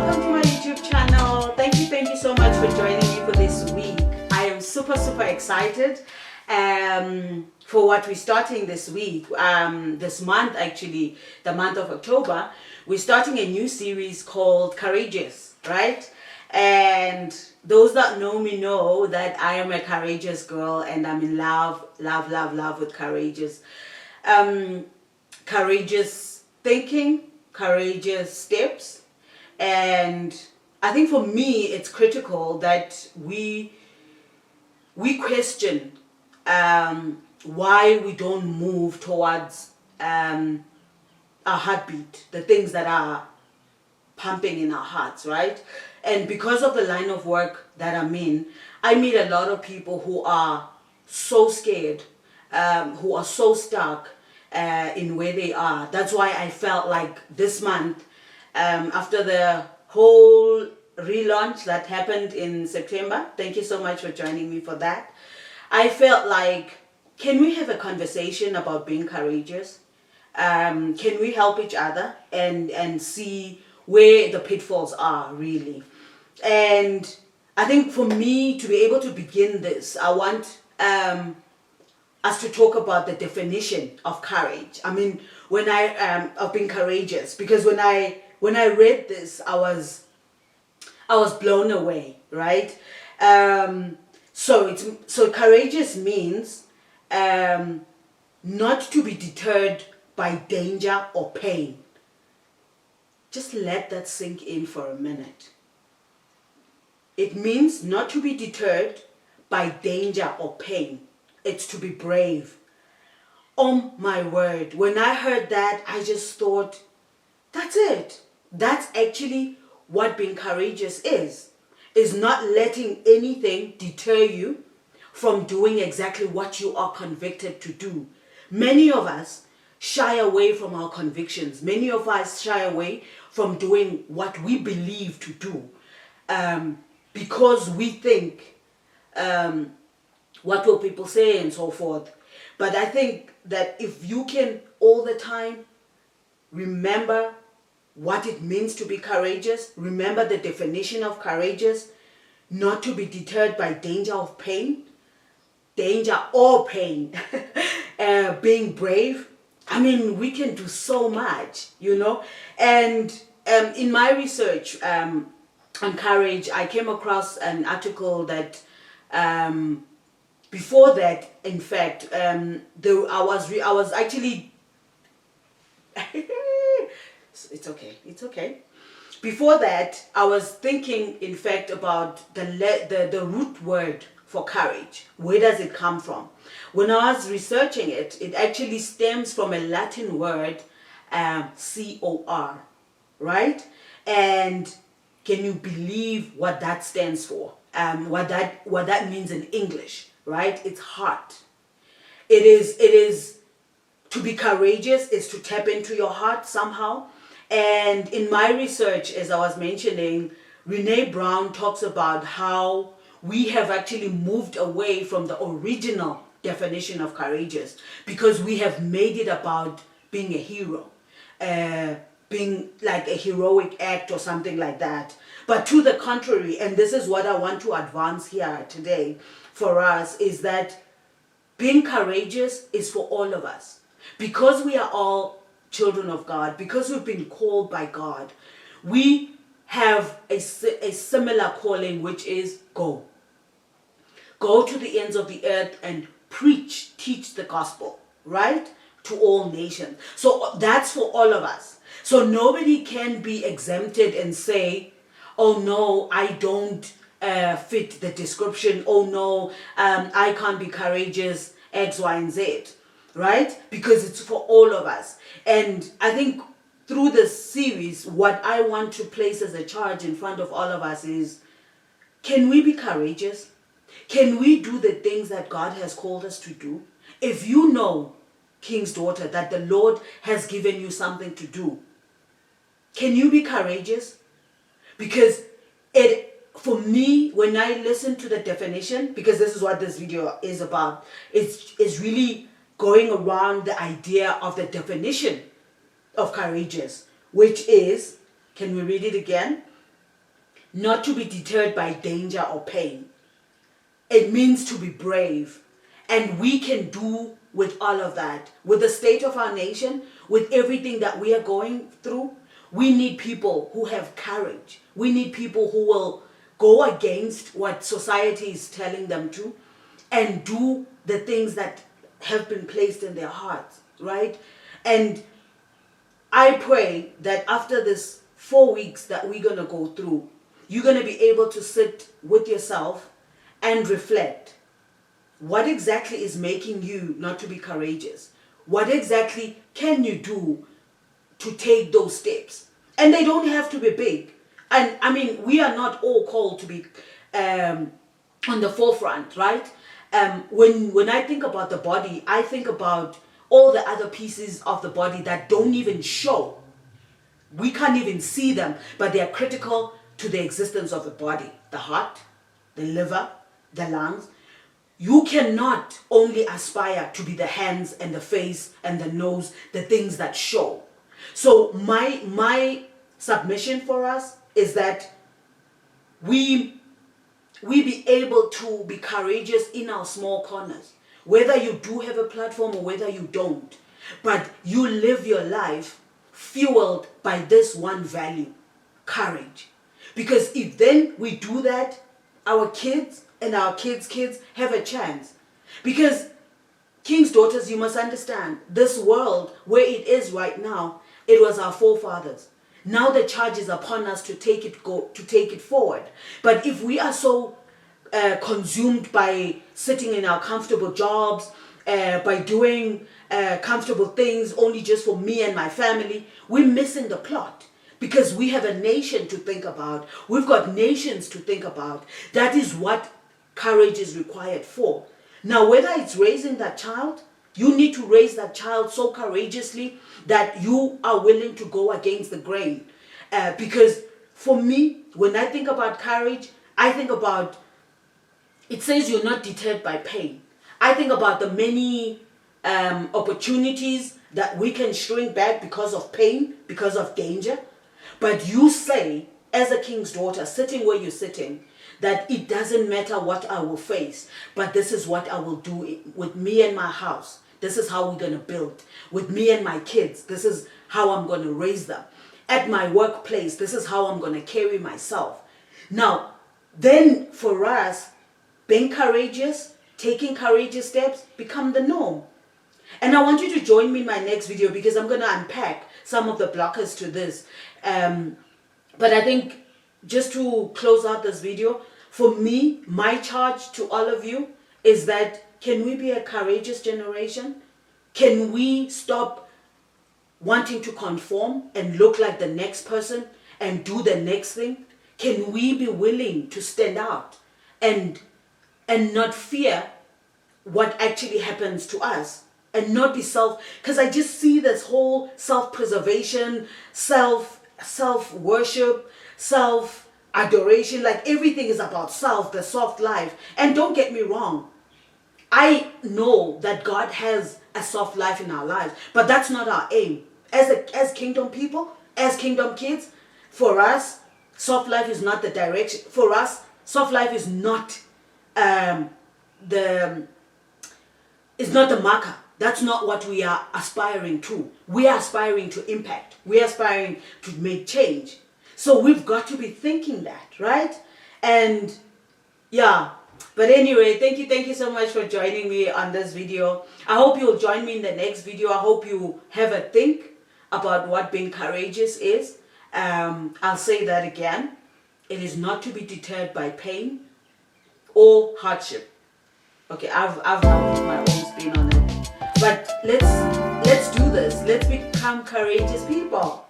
welcome to my YouTube channel. Thank you so much for joining me for this week. I am super excited for what we're starting this week. This month, actually, the month of October, we're starting a new series called Courageous, right? And those that know me know that I am a courageous girl and I'm in love with courageous. Courageous thinking, courageous steps. And I think for me, it's critical that we question why we don't move towards our heartbeat, the things that are pumping in our hearts, right? And because of the line of work that I'm in, I meet a lot of people who are so scared, who are so stuck in where they are. That's why I felt like this month, after the whole relaunch that happened in September, thank you so much for joining me for that. I felt like, can we have a conversation about being courageous? Can we help each other and see where the pitfalls are, really? And I think for me to be able to begin this, I want us to talk about the definition of courage. I mean, when of being courageous, because when I read this, I was blown away, right? So courageous means not to be deterred by danger or pain. Just let that sink in for a minute. It means not to be deterred by danger or pain. It's to be brave. Oh my word, when I heard that, I just thought, that's it. That's actually what being courageous is not letting anything deter you from doing exactly what you are convicted to do. Many of us shy away from our convictions. Many of us shy away from doing what we believe to do because we think, what will people say and so forth. But I think that if you can all the time remember what it means to be courageous, remember the definition of courageous, not to be deterred by danger or pain, being brave. I mean, we can do so much, you know. And in my research on courage, I came across an article that before that, in fact, I was actually it's okay. Before that, I was thinking, in fact, about the root word for courage. Where does it come from? When I was researching it, it actually stems from a Latin word, COR, right? And can you believe what that stands for? What that means in English, right? It's heart. It is to be courageous is to tap into your heart somehow. And in my research, as I was mentioning, Brené Brown talks about how we have actually moved away from the original definition of courageous because we have made it about being a hero, being like a heroic act or something like that. But to the contrary, and this is what I want to advance here today for us, is that being courageous is for all of us. Because we are all children of God, because we've been called by God, we have a similar calling, which is go. Go to the ends of the earth and teach the gospel, right? To all nations. So that's for all of us. So nobody can be exempted and say, oh no, I don't fit the description. Oh no, I can't be courageous, X, Y, and Z. Right? Because it's for all of us. And I think through this series, what I want to place as a charge in front of all of us is, can we be courageous? Can we do the things that God has called us to do? If you know, King's daughter, that the Lord has given you something to do, can you be courageous? Because for me, when I listen to the definition, because this is what this video is about, it's really going around the idea of the definition of courageous, which is, can we read it again? not to be deterred by danger or pain. It means to be brave. And we can do with all of that, with the state of our nation, with everything that we are going through. We need people who have courage. We need people who will go against what society is telling them to and do the things that have been placed in their hearts, right? And I pray that after this 4 weeks that we're going to go through, you're going to be able to sit with yourself and reflect. What exactly is making you not to be courageous? What exactly can you do to take those steps? And they don't have to be big. And I mean, we are not all called to be on the forefront, right? When I think about the body, I think about all the other pieces of the body that don't even show. We can't even see them, but they are critical to the existence of the body. The heart, the liver, the lungs. You cannot only aspire to be the hands and the face and the nose, the things that show. So my submission for us is that we be able to be courageous in our small corners, whether you do have a platform or whether you don't, but you live your life fueled by this one value, courage. Because if then we do that, our kids and our kids' have a chance. Because king's daughters, you must understand, this world where it is right now, it was our forefathers. Now the charge is upon us to take it forward. But if we are so consumed by sitting in our comfortable jobs, by doing comfortable things only just for me and my family, we're missing the plot. Because we have a nation to think about. We've got nations to think about. That is what courage is required for. Now, whether it's raising that child, you need to raise that child so courageously that you are willing to go against the grain. Because for me, when I think about courage, I think about, it says you're not deterred by pain. I think about the many opportunities that we can shrink back because of pain, because of danger. But you say, as a king's daughter, sitting where you're sitting, that it doesn't matter what I will face, but this is what I will do with me and my house. This is how we're going to build. With me and my kids, this is how I'm going to raise them. At my workplace, this is how I'm going to carry myself. Now, then for us, being courageous, taking courageous steps, become the norm. And I want you to join me in my next video because I'm going to unpack some of the blockers to this. But I think just to close out this video, for me, my charge to all of you is that can we be a courageous generation? Can we stop wanting to conform and look like the next person and do the next thing? Can we be willing to stand out and not fear what actually happens to us? And not be because I just see this whole self-preservation, self-worship, self-adoration, like everything is about self, the soft life. And don't get me wrong, I know that God has a soft life in our lives, but that's not our aim. As kingdom people, as kingdom kids, for us, soft life is not the direction. For us, soft life is not the marker. That's not what we are aspiring to. We are aspiring to impact. We are aspiring to make change. So we've got to be thinking that, right? And yeah, but anyway, thank you so much for joining me on this video. I hope you'll join me in the next video. I hope you have a think about what being courageous is. I'll say that again. It is not to be deterred by pain or hardship. Okay, I've now put my own spin on it. But let's do this. Let's become courageous people.